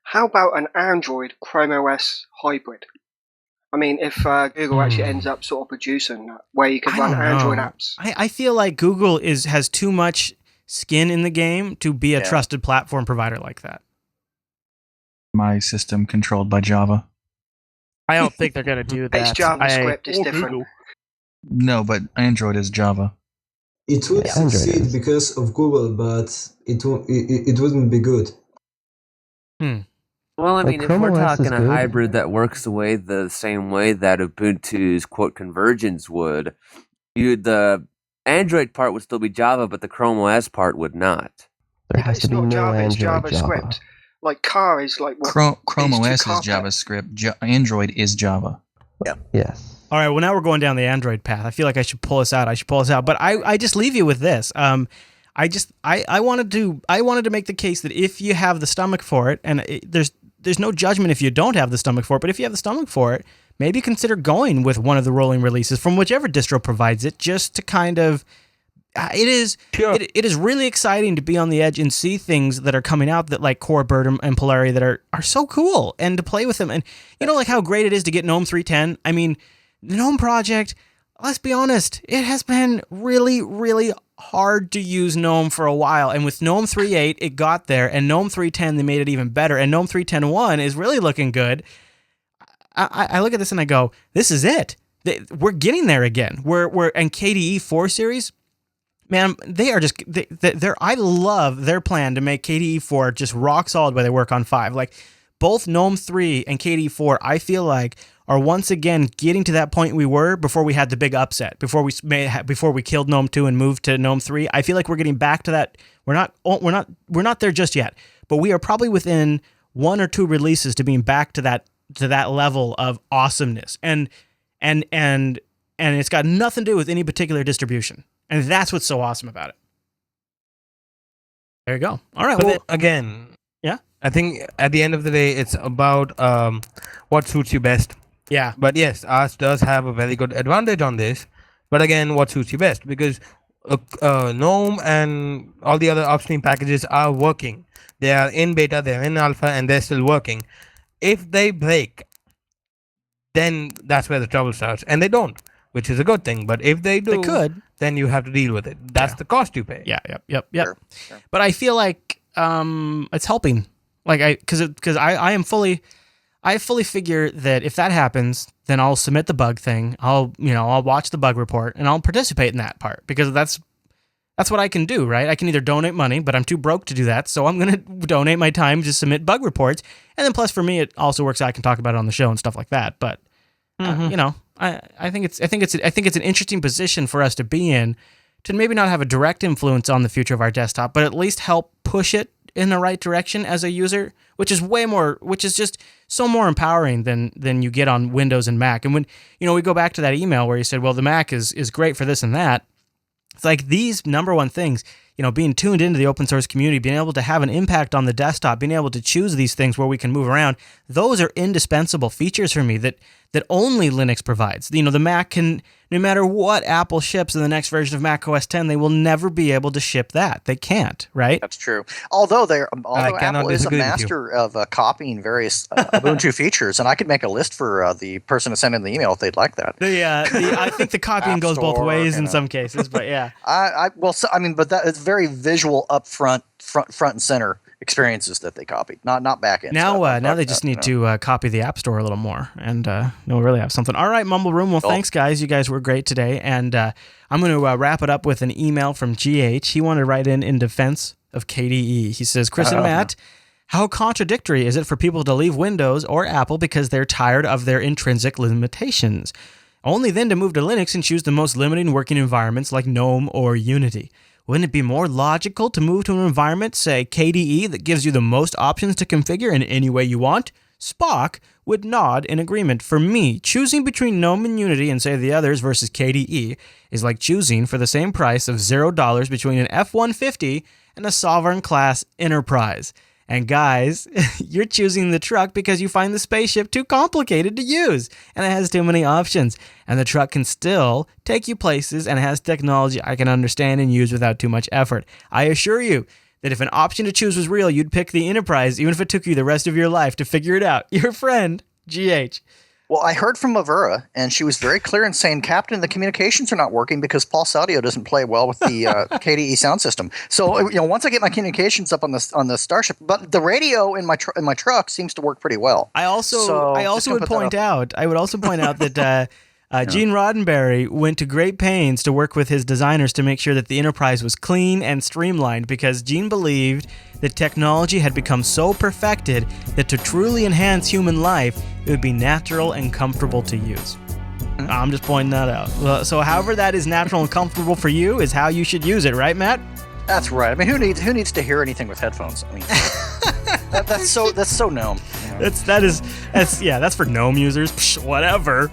How about an Android Chrome OS hybrid? I mean, if Google actually ends up sort of producing that, where you can run Android apps.
I feel like Google has too much skin in the game to be a trusted platform provider like that.
My system controlled by Java.
I don't think they're going to do that.
It's JavaScript is different.
No, but Android is Java.
It would succeed because of Google, but it wouldn't be good.
Well, I mean, if we're talking a hybrid that works the same way that Ubuntu's quote convergence would, the Android part would still be Java, but the Chrome OS part would not.
There has to be no
Java,
Android
it's JavaScript.
Java.
Like car is like what
Chrome OS is JavaScript. Android is Java.
Yeah.
Yes.
All right. Well, now we're going down the Android path. I feel like I should pull us out. But I just leave you with this. I wanted to make the case that if you have the stomach for it, and there's no judgment if you don't have the stomach for it, but if you have the stomach for it, maybe consider going with one of the rolling releases from whichever distro provides it, just to kind of. It is really exciting to be on the edge and see things that are coming out that like Core Bird and Polari that are so cool, and to play with them. And like how great it is to get GNOME 3.10. I mean, the GNOME project, let's be honest, it has been really, really hard to use GNOME for a while. And with GNOME 3.8, it got there, and GNOME 3.10, they made it even better. And GNOME 3.10.1 is really looking good. I look at this and I go, this is it. We're getting there again. And KDE 4 series, man, they are just I love their plan to make KDE 4 just rock solid while they work on 5. Like both GNOME 3 and KDE 4, I feel like are once again getting to that point we were before we had the big upset, before we killed GNOME 2 and moved to GNOME 3. I feel like we're getting back to that. We're not there just yet, but we are probably within 1 or 2 releases to being back to that level of awesomeness. And it's got nothing to do with any particular distribution. And that's what's so awesome about it. There you go. All right.
Well, again,
yeah.
I think at the end of the day, it's about what suits you best.
Yeah.
But yes, ours does have a very good advantage on this. But again, what suits you best? Because GNOME and all the other upstream packages are working. They are in beta, they're in alpha, and they're still working. If they break, then that's where the trouble starts. And they don't, which is a good thing. But if they do,
They could.
then you have to deal with it. That's the cost you pay.
Yeah, yep.
Sure.
But I feel like it's helping. Like because I fully figure that if that happens, then I'll submit the bug thing. I'll watch the bug report and I'll participate in that part because that's what I can do, right? I can either donate money, but I'm too broke to do that, so I'm gonna donate my time to submit bug reports. And then plus for me, it also works out. I can talk about it on the show and stuff like that. But I think it's an interesting position for us to be in, to maybe not have a direct influence on the future of our desktop, but at least help push it in the right direction as a user, which is just so more empowering than you get on Windows and Mac. And when we go back to that email where you said, well, the Mac is great for this and that. It's like these number one things, being tuned into the open source community, being able to have an impact on the desktop, being able to choose these things where we can move around. Those are indispensable features for me that only Linux provides. The Mac can, no matter what Apple ships in the next version of Mac OS X, they will never be able to ship that. They can't, right?
That's true. Although Apple is a master of copying various Ubuntu features, and I could make a list for the person to send in the email if they'd like that.
I think the copying goes both ways in some cases, but yeah.
But that it's very visual, front and center experiences that they copied, not back end.
Now they just need to copy the App Store a little more, and we'll really have something. All right, Mumble Room. Well, thanks, guys. You guys were great today, and I'm going to wrap it up with an email from GH. He wanted to write in defense of KDE. He says, Chris and Matt, how contradictory is it for people to leave Windows or Apple because they're tired of their intrinsic limitations, only then to move to Linux and choose the most limiting working environments like GNOME or Unity? Wouldn't it be more logical to move to an environment, say KDE, that gives you the most options to configure in any way you want? Spock would nod in agreement. For me, choosing between GNOME and Unity and, say, the others versus KDE is like choosing for the same price of $0 between an F-150 and a Sovereign class Enterprise. And guys, you're choosing the truck because you find the spaceship too complicated to use and it has too many options. And the truck can still take you places and has technology I can understand and use without too much effort. I assure you that if an option to choose was real, you'd pick the Enterprise even if it took you the rest of your life to figure it out. Your friend, GH.
Well, I heard from Avura, and she was very clear in saying, Captain, the communications are not working because Pulse Audio doesn't play well with the KDE sound system. So, once I get my communications up on the Starship, but the radio in my truck seems to work pretty well.
I would point out that Gene Roddenberry went to great pains to work with his designers to make sure that the Enterprise was clean and streamlined, because Gene believed that technology had become so perfected that to truly enhance human life, it would be natural and comfortable to use. I'm just pointing that out. So however that is natural and comfortable for you is how you should use it, right, Matt?
That's right. I mean, who needs to hear anything with headphones? I mean, that's so GNOME.
That's for GNOME users. Psh, whatever.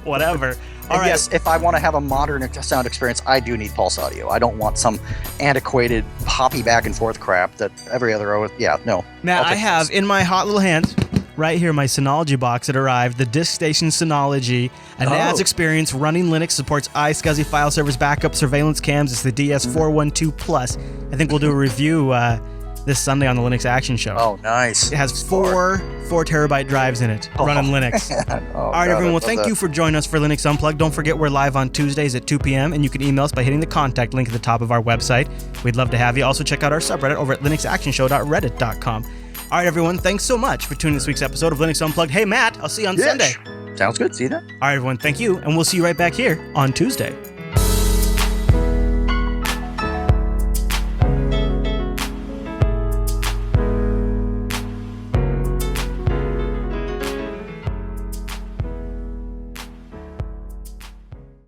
All right.
Yes, if I want to have a modern sound experience, I do need Pulse Audio. I don't want some antiquated, hoppy back and forth crap that every other OS. Yeah, no.
Matt, I have in my hot little hands right here my Synology box that arrived, the Disk Station Synology, a NAS experience running Linux, supports iSCSI file servers, backup, surveillance cams. It's the DS412 Plus. I think we'll do a review this Sunday on the Linux Action Show.
Oh, nice.
It has four terabyte drives in it, running Linux. All right, everyone. Well, thank you for joining us for Linux Unplugged. Don't forget we're live on Tuesdays at 2 p.m., and you can email us by hitting the contact link at the top of our website. We'd love to have you. Also, check out our subreddit over at linuxactionshow.reddit.com. All right, everyone. Thanks so much for tuning this week's episode of Linux Unplugged. Hey, Matt, I'll see you on Sunday.
Sounds good. See you then.
All right, everyone. Thank you, and we'll see you right back here on Tuesday.